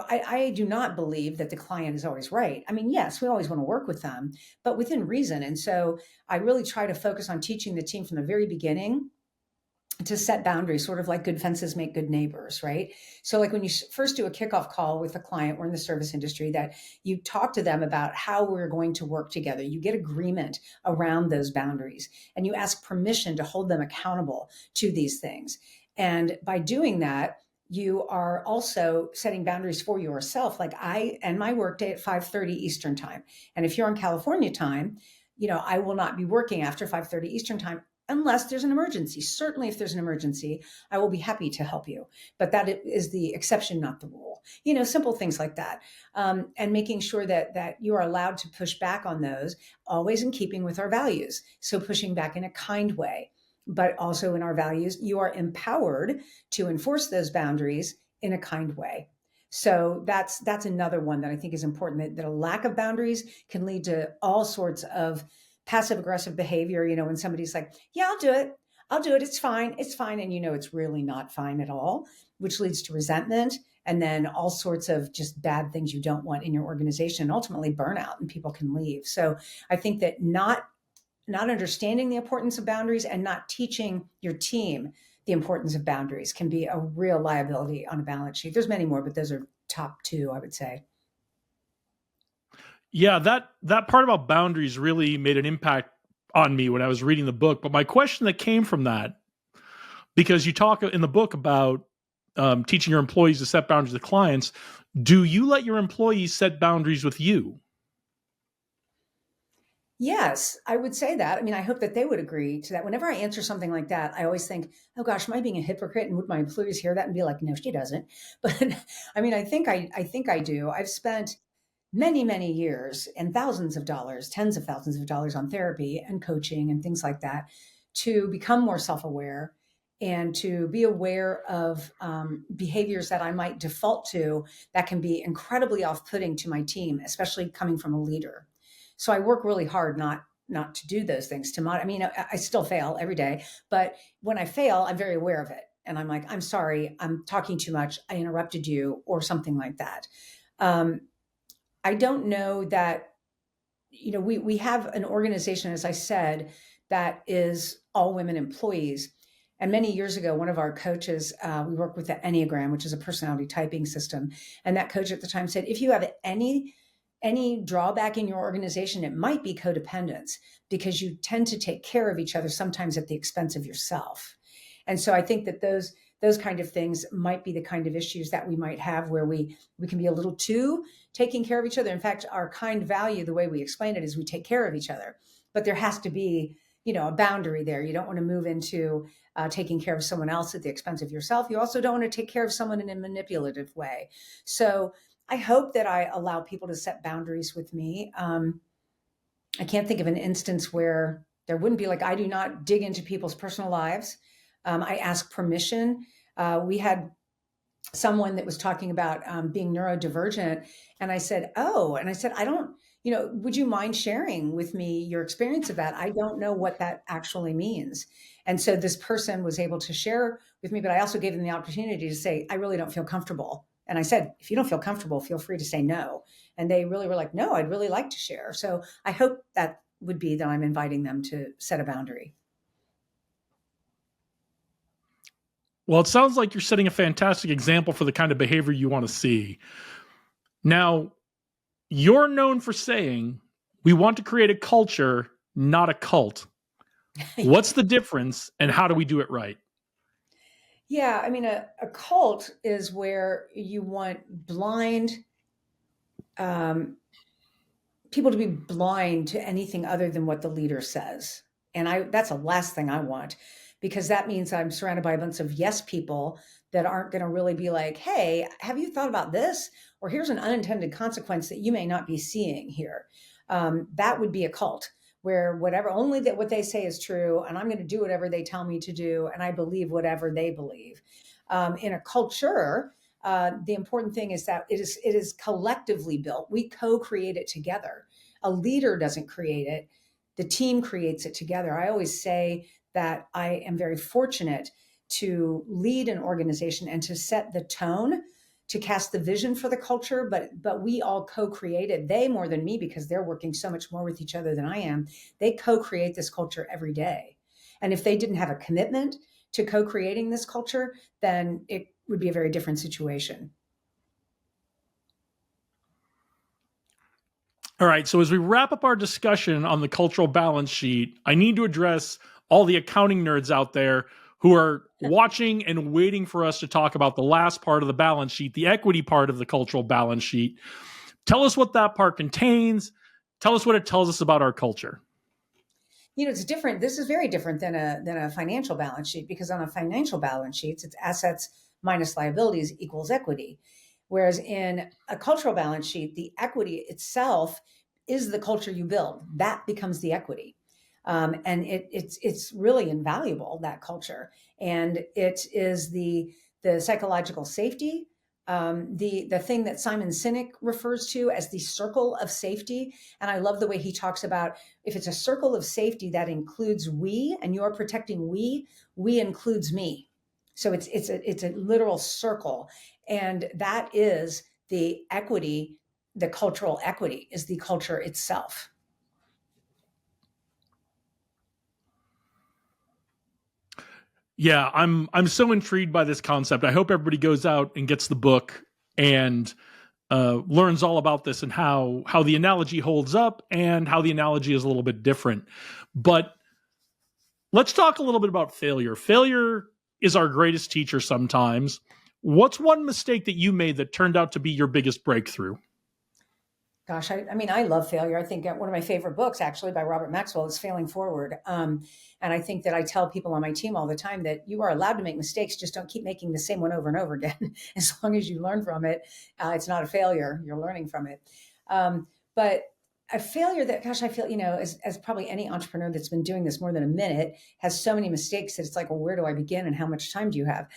Speaker 1: I do not believe that the client is always right. I mean, yes, we always want to work with them, but within reason. And so I really try to focus on teaching the team from the very beginning to set boundaries, sort of like good fences make good neighbors, right? So, like when you first do a kickoff call with a client, we're in the service industry, that you talk to them about how we're going to work together. You get agreement around those boundaries, and you ask permission to hold them accountable to these things. And by doing that, you are also setting boundaries for yourself. Like I end my workday at 5:30 Eastern time, and if you're on California time, I will not be working after 5:30 Eastern time unless there's an emergency. Certainly, if there's an emergency, I will be happy to help you. But that is the exception, not the rule. Simple things like that, and making sure that you are allowed to push back on those, always in keeping with our values. So pushing back in a kind way, but also in our values, you are empowered to enforce those boundaries in a kind way. So that's another one that I think is important. That a lack of boundaries can lead to all sorts of passive aggressive behavior, when somebody's like, yeah, I'll do it. It's fine. It's fine. And it's really not fine at all, which leads to resentment and then all sorts of just bad things you don't want in your organization, and ultimately burnout, and people can leave. So I think that not understanding the importance of boundaries and not teaching your team the importance of boundaries can be a real liability on a balance sheet. There's many more, but those are top two, I would say.
Speaker 2: Yeah, that part about boundaries really made an impact on me when I was reading the book. But my question that came from that, because you talk in the book about teaching your employees to set boundaries with clients, do you let your employees set boundaries with you?
Speaker 1: Yes, I would say that. I mean, I hope that they would agree to that. Whenever I answer something like that, I always think, oh gosh, am I being a hypocrite? And would my employees hear that and be like, no, she doesn't. But I mean, I think I do. I've spent many years and thousands of dollars, tens of thousands of dollars on therapy and coaching and things like that to become more self-aware and to be aware of behaviors that I might default to that can be incredibly off-putting to my team, especially coming from a leader. So I work really hard not to do those things. I mean, I still fail every day, but when I fail, I'm very aware of it, and I'm like, I'm sorry, I'm talking too much, I interrupted you, or something like that. Um, I don't know that, we have an organization, as I said, that is all women employees. And many years ago, one of our coaches, we worked with the Enneagram, which is a personality typing system. And that coach at the time said, if you have any drawback in your organization, it might be codependence, because you tend to take care of each other sometimes at the expense of yourself. And so I think that those kind of things might be the kind of issues that we might have, where we can be a little too taking care of each other. In fact, our kind value, the way we explain it, is we take care of each other, but there has to be, a boundary there. You don't want to move into taking care of someone else at the expense of yourself. You also don't want to take care of someone in a manipulative way. So I hope that I allow people to set boundaries with me. I can't think of an instance where there wouldn't be. Like, I do not dig into people's personal lives. I ask permission. We had someone that was talking about being neurodivergent, and I said, "Oh," and I said, "I don't, would you mind sharing with me your experience of that? I don't know what that actually means." And so this person was able to share with me, but I also gave them the opportunity to say, "I really don't feel comfortable." And I said, "If you don't feel comfortable, feel free to say no." And they really were like, "No, I'd really like to share." So I hope that would be that I'm inviting them to set a boundary.
Speaker 2: Well, it sounds like you're setting a fantastic example for the kind of behavior you want to see. Now, you're known for saying, we want to create a culture, not a cult. What's the difference, and how do we do it right?
Speaker 1: Yeah, I mean, a cult is where you want blind people to be blind to anything other than what the leader says. And that's the last thing I want, because that means I'm surrounded by a bunch of yes people that aren't going to really be like, hey, have you thought about this? Or here's an unintended consequence that you may not be seeing here. That would be a cult where whatever, only that what they say is true, and I'm going to do whatever they tell me to do, and I believe whatever they believe. In a culture, the important thing is that it is collectively built. We co-create it together. A leader doesn't create it. The team creates it together. I always say that I am very fortunate to lead an organization and to set the tone, to cast the vision for the culture, but we all co-create it. They more than me, because they're working so much more with each other than I am. They co-create this culture every day. And if they didn't have a commitment to co-creating this culture, then it would be a very different situation.
Speaker 2: All right. So, as we wrap up our discussion on the cultural balance sheet, I need to address all the accounting nerds out there who are watching and waiting for us to talk about the last part of the balance sheet, the equity part of the cultural balance sheet. Tell us what that part contains. Tell us what it tells us about our culture.
Speaker 1: It's different. This is very different than a financial balance sheet, because on a financial balance sheet, it's assets minus liabilities equals equity. Whereas in a cultural balance sheet, the equity itself is the culture you build. That becomes the equity. And it's really invaluable, that culture. And it is the psychological safety, the thing that Simon Sinek refers to as the circle of safety. And I love the way he talks about, if it's a circle of safety that includes we, and you're protecting we includes me. So it's a literal circle, and that is the equity. The cultural equity is the culture itself.
Speaker 2: Yeah, I'm so intrigued by this concept. I hope everybody goes out and gets the book and learns all about this, and how the analogy holds up and how the analogy is a little bit different. But let's talk a little bit about failure. Failure is our greatest teacher sometimes. What's one mistake that you made that turned out to be your biggest breakthrough?
Speaker 1: Gosh, I mean, I love failure. I think one of my favorite books, actually, by Robert Maxwell, is Failing Forward. And I think that I tell people on my team all the time that you are allowed to make mistakes, just don't keep making the same one over and over again. As long as you learn from it, it's not a failure. You're learning from it. But a failure that, gosh, I feel, as probably any entrepreneur that's been doing this more than a minute, has so many mistakes that it's like, well, where do I begin and how much time do you have?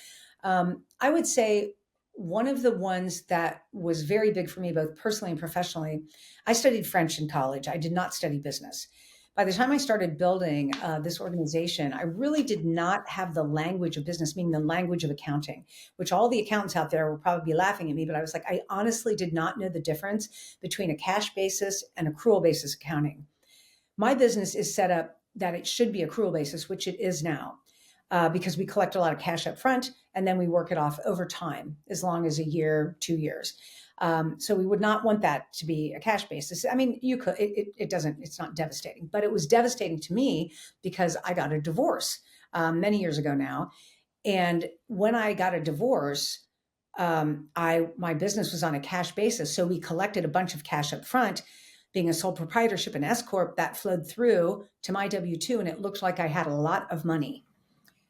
Speaker 1: I would say one of the ones that was very big for me, both personally and professionally, I studied French in college. I did not study business. By the time I started building this organization, I really did not have the language of business, meaning the language of accounting, which all the accountants out there will probably be laughing at me. But I was like, I honestly did not know the difference between a cash basis and accrual basis accounting. My business is set up that it should be accrual basis, which it is now. Because we collect a lot of cash up front and then we work it off over time, as long as a year, 2 years. So we would not want that to be a cash basis. I mean, you could, it doesn't, it's not devastating, but it was devastating to me because I got a divorce many years ago now. And when I got a divorce, my business was on a cash basis. So we collected a bunch of cash up front. Being a sole proprietorship and S Corp, that flowed through to my W-2, and it looked like I had a lot of money.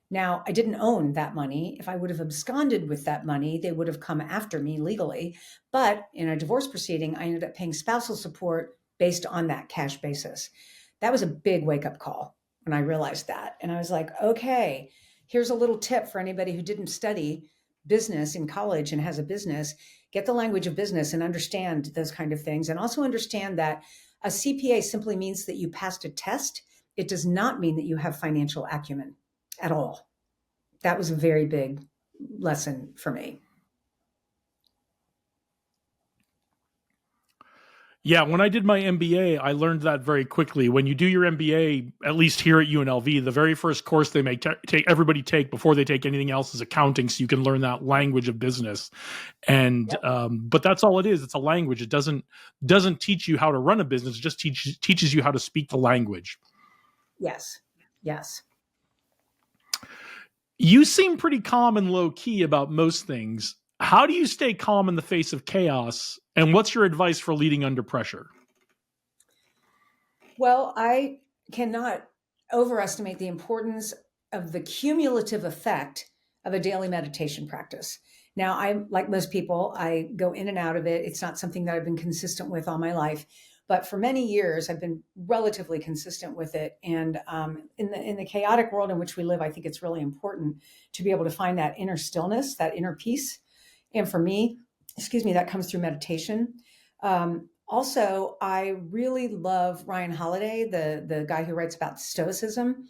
Speaker 1: Now, I didn't own that money. If I would have absconded with that money, they would have come after me legally. But in a divorce proceeding, I ended up paying spousal support based on that cash basis. That was a big wake up call when I realized that. And I was like, okay, here's a little tip for anybody who didn't study business in college and has a business. Get the language of business and understand those kind of things. And also understand that a CPA simply means that you passed a test. It does not mean that you have financial acumen at all. That was a very big lesson for me.
Speaker 2: Yeah, when I did my MBA, I learned that very quickly. When you do your MBA, at least here at UNLV, the very first course they make take everybody take before they take anything else is accounting, so you can learn that language of business. And
Speaker 1: Yep.
Speaker 2: but that's all it is. It's a language. It doesn't teach you how to run a business. It just teaches you how to speak the language.
Speaker 1: Yes. Yes.
Speaker 2: You seem pretty calm and low key about most things. How do you stay calm in the face of chaos? And what's your advice for leading under pressure?
Speaker 1: Well, I cannot overestimate the importance of the cumulative effect of a daily meditation practice. Now, I, like most people, I go in and out of it. It's not something that I've been consistent with all my life, but for many years, I've been relatively consistent with it. And in the chaotic world in which we live, I think it's really important to be able to find that inner stillness, that inner peace. And for me, excuse me, that comes through meditation. Also, I really love Ryan Holiday, the guy who writes about Stoicism.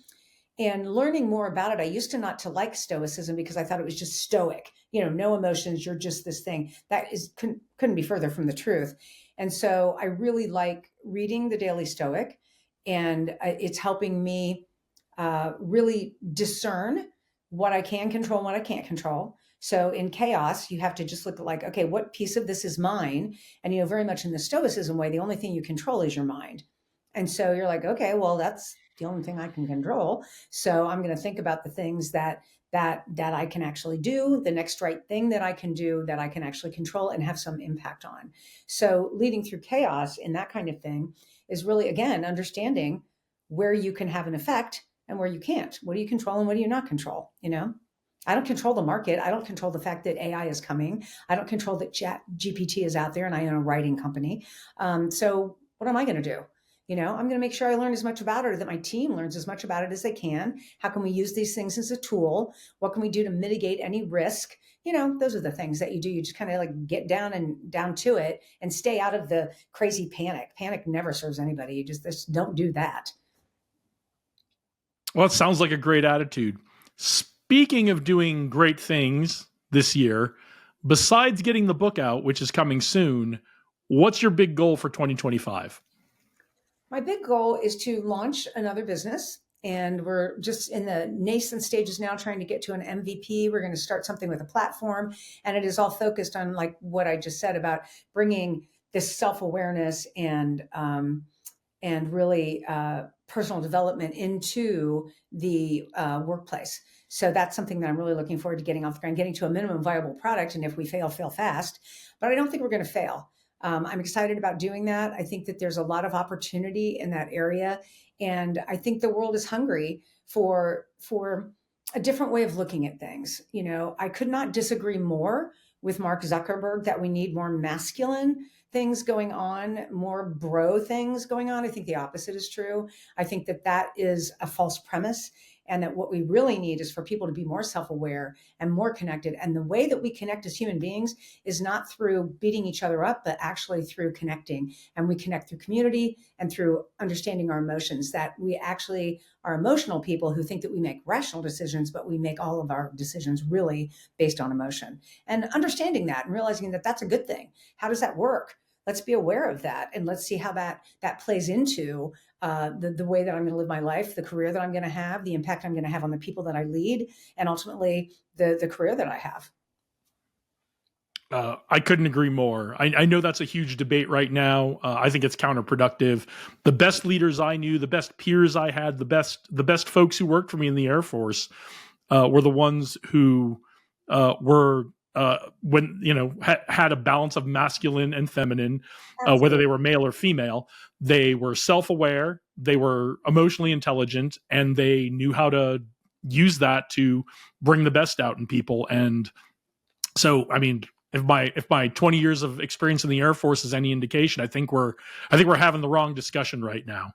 Speaker 1: And learning more about it, I used to not to like Stoicism because I thought it was just stoic. No emotions. You're just this thing. That is couldn't be further from the truth. And so I really like reading the Daily Stoic, and it's helping me really discern what I can control and what I can't control. So in chaos, you have to just look at like, okay, what piece of this is mine? And very much in the Stoicism way, the only thing you control is your mind. And so you're like, okay, well, that's the only thing I can control. So I'm going to think about the things that I can actually do, the next right thing that I can do that I can actually control and have some impact on. So leading through chaos in that kind of thing is really, again, understanding where you can have an effect and where you can't. What do you control and what do you not control? I don't control the market. I don't control the fact that AI is coming. I don't control that Chat GPT is out there and I own a writing company. So what am I going to do? I'm going to make sure I learn as much about it, or that my team learns as much about it as they can. How can we use these things as a tool? What can we do to mitigate any risk? Those are the things that you do. You just kind of like get down to it and stay out of the crazy panic. Panic never serves anybody. You just don't do that.
Speaker 2: Well, it sounds like a great attitude. Speaking of doing great things this year, besides getting the book out, which is coming soon, what's your big goal for 2025?
Speaker 1: My big goal is to launch another business. And we're just in the nascent stages now, trying to get to an MVP. We're going to start something with a platform. And it is all focused on, like what I just said, about bringing this self-awareness and really personal development into the workplace. So that's something that I'm really looking forward to getting off the ground, getting to a minimum viable product. And if we fail, fail fast. But I don't think we're going to fail. I'm excited about doing that. I think that there's a lot of opportunity in that area. And I think the world is hungry for a different way of looking at things. I could not disagree more with Mark Zuckerberg that we need more masculine things going on, more bro things going on. I think the opposite is true. I think that is a false premise, and that what we really need is for people to be more self-aware and more connected. And the way that we connect as human beings is not through beating each other up, but actually through connecting. And we connect through community and through understanding our emotions, that we actually are emotional people who think that we make rational decisions, but we make all of our decisions really based on emotion. And understanding that and realizing that that's a good thing. How does that work? Let's be aware of that, and let's see how that plays into the way that I'm going to live my life, the career that I'm going to have, the impact I'm going to have on the people that I lead, and ultimately the career that I have.
Speaker 2: I couldn't agree more. I know that's a huge debate right now. I think it's counterproductive. The best leaders I knew, the best peers I had, the best folks who worked for me in the Air Force were the ones who were when had a balance of masculine and feminine, whether they were male or female. They were self-aware, they were emotionally intelligent, and they knew how to use that to bring the best out in people. And so, I mean, if my 20 years of experience in the Air Force is any indication, I think we're having the wrong discussion right now.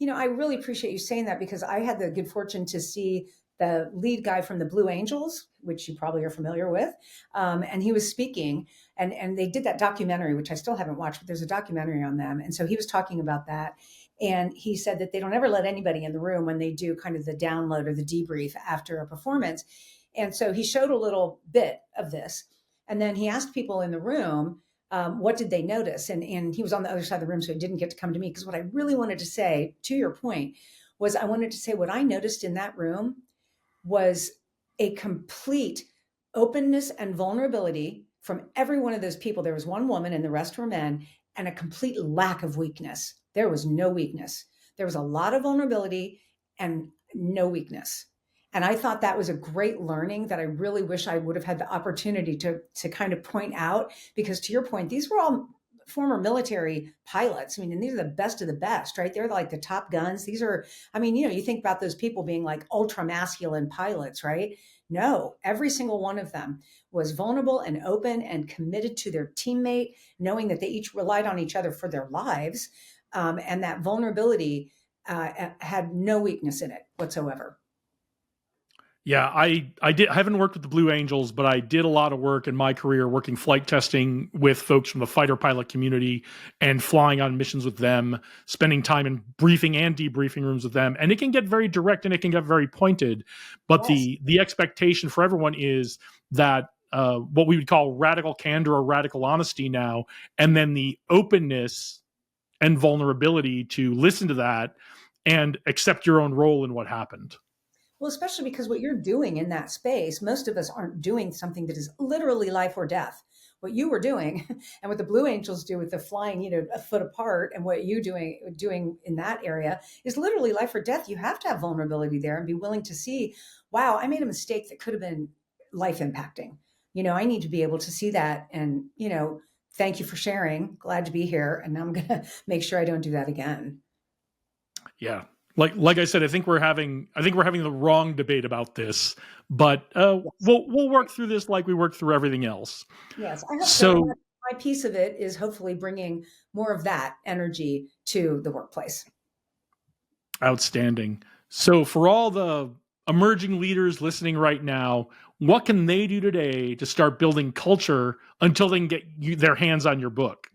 Speaker 1: I really appreciate you saying that, because I had the good fortune to see the lead guy from the Blue Angels, which you probably are familiar with. And he was speaking, and they did that documentary, which I still haven't watched, but there's a documentary on them. And so he was talking about that. And he said that they don't ever let anybody in the room when they do kind of the download or the debrief after a performance. And so he showed a little bit of this. And then he asked people in the room, What did they notice? And he was on the other side of the room, so he didn't get to come to me, because what I really wanted to say, to your point, was I wanted to say what I noticed in that room was a complete openness and vulnerability from every one of those people. There was one woman and the rest were men, and a complete lack of weakness. There was no weakness. There was a lot of vulnerability and no weakness. And I thought that was a great learning that I really wish I would have had the opportunity to kind of point out, because to your point, these were all former military pilots. I mean, and these are the best of the best, right? They're like the top guns. These are, I mean, you think about those people being like ultra masculine pilots, right? No, every single one of them was vulnerable and open and committed to their teammate, knowing that they each relied on each other for their lives. And that vulnerability had no weakness in it whatsoever.
Speaker 2: Yeah, I haven't worked with the Blue Angels, but I did a lot of work in my career working flight testing with folks from the fighter pilot community and flying on missions with them, spending time in briefing and debriefing rooms with them. And it can get very direct and it can get very pointed. But
Speaker 1: Yes.
Speaker 2: the expectation for everyone is that what we would call radical candor or radical honesty now, and then the openness and vulnerability to listen to that and accept your own role in what happened.
Speaker 1: Well, especially because what you're doing in that space, most of us aren't doing something that is literally life or death. What you were doing and what the Blue Angels do with the flying, a foot apart, and what you doing in that area is literally life or death. You have to have vulnerability there and be willing to see, wow, I made a mistake that could have been life impacting. I need to be able to see that, and thank you for sharing. Glad to be here, and now I'm going to make sure I don't do that again.
Speaker 2: Yeah. Like I said, I think we're having the wrong debate about this, but
Speaker 1: Yes.
Speaker 2: we'll work through this like we work through everything else.
Speaker 1: Yes, I hope so.
Speaker 2: So
Speaker 1: My piece of it is hopefully bringing more of that energy to the workplace.
Speaker 2: outstanding. So for all the emerging leaders listening right now, what can they do today to start building culture until they can get their hands on your book?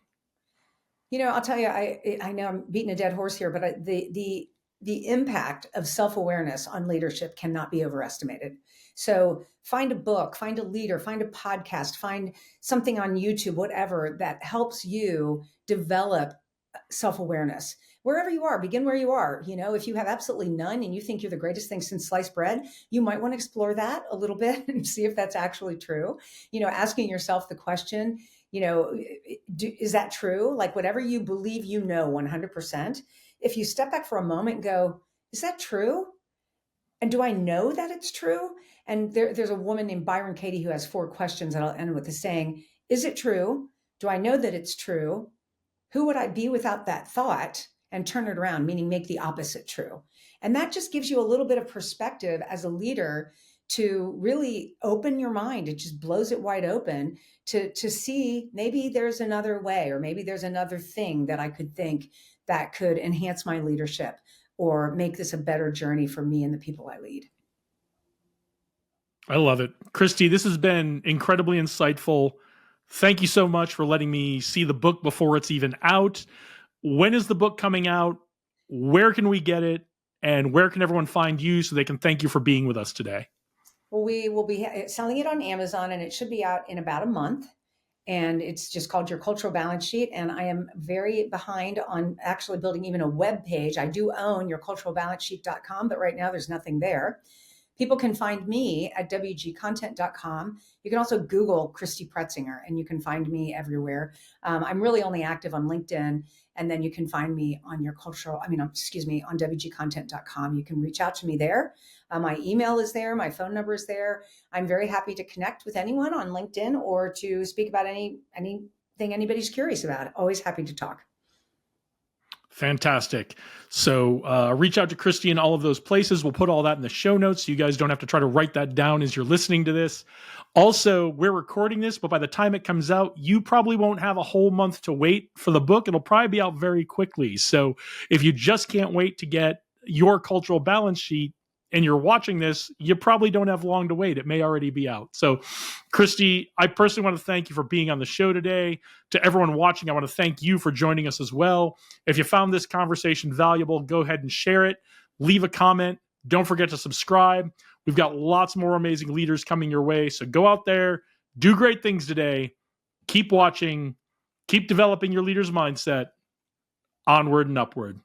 Speaker 1: I'll tell you, I know I'm beating a dead horse here, but the impact of self-awareness on leadership cannot be overestimated. So find a book, find a leader, find a podcast, find something on YouTube, whatever that helps you develop self-awareness. Wherever you are, begin where you are. If you have absolutely none and you think you're the greatest thing since sliced bread, you might want to explore that a little bit and see if that's actually true. Asking yourself the question, is that true? Like whatever you believe, 100%. If you step back for a moment and go, is that true? And do I know that it's true? And there's a woman named Byron Katie who has 4 questions that I'll end with the saying, is it true? Do I know that it's true? Who would I be without that thought? And turn it around, meaning make the opposite true. And that just gives you a little bit of perspective as a leader to really open your mind. It just blows it wide open to see maybe there's another way, or maybe there's another thing that I could think that could enhance my leadership or make this a better journey for me and the people I lead.
Speaker 2: I love it. Christy, this has been incredibly insightful. Thank you so much for letting me see the book before it's even out. When is the book coming out? Where can we get it? And where can everyone find you so they can thank you for being with us today?
Speaker 1: Well, we will be selling it on Amazon, and it should be out in about a month. And it's just called Your Cultural Balance Sheet. And I am very behind on actually building even a web page. I do own yourculturalbalancesheet.com, but right now there's nothing there. People can find me at wgcontent.com. You can also Google Christy Pretzinger, and you can find me everywhere. I'm really only active on LinkedIn, and then you can find me on on wgcontent.com. You can reach out to me there. My email is there. My phone number is there. I'm very happy to connect with anyone on LinkedIn or to speak about anything anybody's curious about. Always happy to talk.
Speaker 2: Fantastic. So reach out to Christy in all of those places. We'll put all that in the show notes so you guys don't have to try to write that down as you're listening to this. Also, we're recording this, but by the time it comes out, you probably won't have a whole month to wait for the book. It'll probably be out very quickly. So if you just can't wait to get your cultural balance sheet and you're watching this, you probably don't have long to wait. It may already be out. So, Christy, I personally want to thank you for being on the show today. To everyone watching, I want to thank you for joining us as well. If you found this conversation valuable, go ahead and share it. Leave a comment. Don't forget to subscribe. We've got lots more amazing leaders coming your way. So go out there, do great things today. Keep watching. Keep developing your leader's mindset. Onward and upward.